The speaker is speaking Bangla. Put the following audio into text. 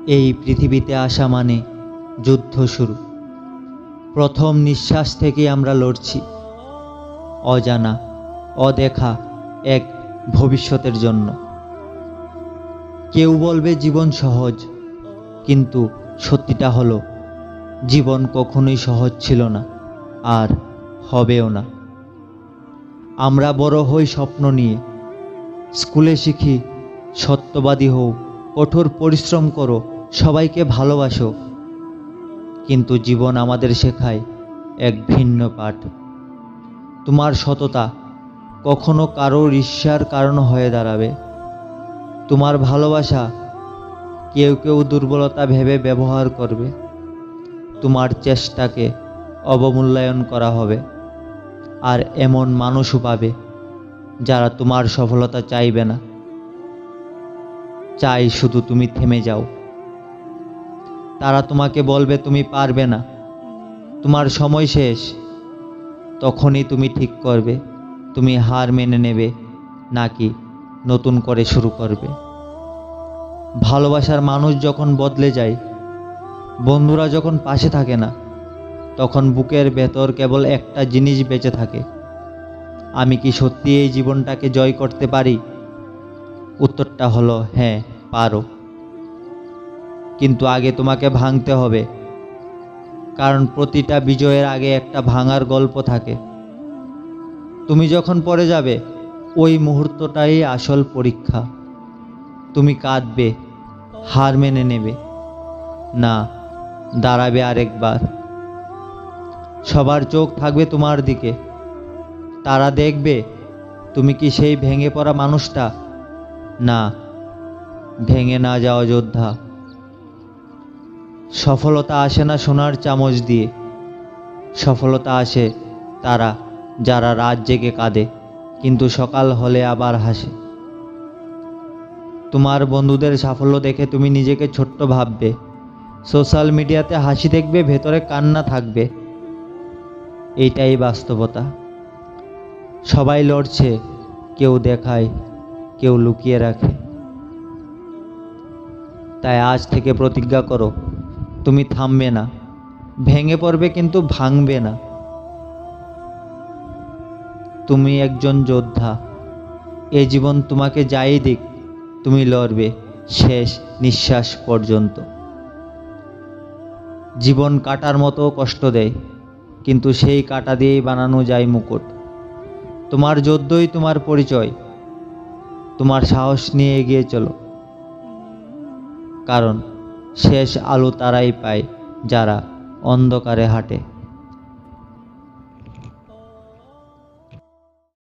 এই পৃথিবীতে আসা মানে যুদ্ধ শুরু। প্রথম নিঃশ্বাস থেকেই আমরা লড়ছি অজানা, অদেখা এক ভবিষ্যতের জন্য। কেউ বলবে জীবন সহজ, কিন্তু সত্যিটা হলো জীবন কখনোই সহজ ছিল না, আর হবেও না। আমরা বড় হই স্বপ্ন নিয়ে, স্কুলে শিখি সত্যবাদী হও, কঠোর পরিশ্রম করো, সবাইকে ভালোবাসো। কিন্তু জীবন আমাদের শেখায় এক ভিন্ন পাঠ। তোমার সততা কখনো কারোর ঈর্ষার কারণ হয়ে দাঁড়াবে। তোমার ভালোবাসা কেউ কেউ দুর্বলতা ভেবে ব্যবহার করবে। তোমার চেষ্টাকে অবমূল্যায়ন করা হবে, আর এমন মানুষও পাবে যারা তোমার সফলতা চাইবে না, চাই শুধু তুমি থেমে যাও। তারা তোমাকে বলবে তুমি পারবে না, তোমার সময় শেষ। তখনই তুমি ঠিক করবে তুমি হার মেনে নেবে নাকি নতুন করে শুরু করবে। ভালোবাসার মানুষ যখন বদলে যায়, বন্ধুরা যখন পাশে থাকে না, তখন বুকের ভেতর কেবল একটা জিনিস বেঁচে থাকে, আমি কি সত্যি এই জীবনটাকে জয় করতে পারি? উত্তরটা হলো হ্যাঁ, পারো। কিন্তু আগে তোমাকে ভাঙতে হবে, কারণ প্রতিটা বিজয়ের আগে একটা ভাঙার গল্প থাকে। তুমি যখন পড়ে যাবে, ওই মুহূর্তটাই আসল পরীক্ষা। তুমি কাঁদবে, হার মেনে নেবে না, দাঁড়াবে আরেকবার। সবার চোখ থাকবে তোমার দিকে, তারা দেখবে তুমি কি সেই ভেঙে পড়া মানুষটা, না ভেঙে না যাওয়া যোদ্ধা। সফলতা আসে না সোনার চামচ দিয়ে, সফলতা আসে তারা যারা রাত জেগে কাঁদে কিন্তু সকাল হলে আবার হাসে। তোমার বন্ধুদের সাফল্য দেখে তুমি নিজেকে ছোট্ট ভাববে, সোশ্যাল মিডিয়াতে হাসি দেখবে, ভেতরে কান্না থাকবে। এইটাই বাস্তবতা। সবাই লড়ছে, কেউ দেখায়, কেউ লুকিয়ে রাখে। তাই আজ থেকে প্রতিজ্ঞা করো, তুমি থামবে না, ভেঙে পড়বে কিন্তু ভাঙবে না। তুমি একজন যোদ্ধা, এ জীবন তোমাকে যাই দিক, তুমি লড়বে শেষ নিঃশ্বাস পর্যন্ত। জীবন কাটার মতো কষ্ট দেয়, কিন্তু সেই কাটা দিয়েই বানানো যায় মুকুট। তোমার যুদ্ধই তোমার পরিচয়, তোমার সাহস নিয়ে এগিয়ে চলো, কারণ শেষ আলো তারাই পায় যারা অন্ধকারে হাঁটে।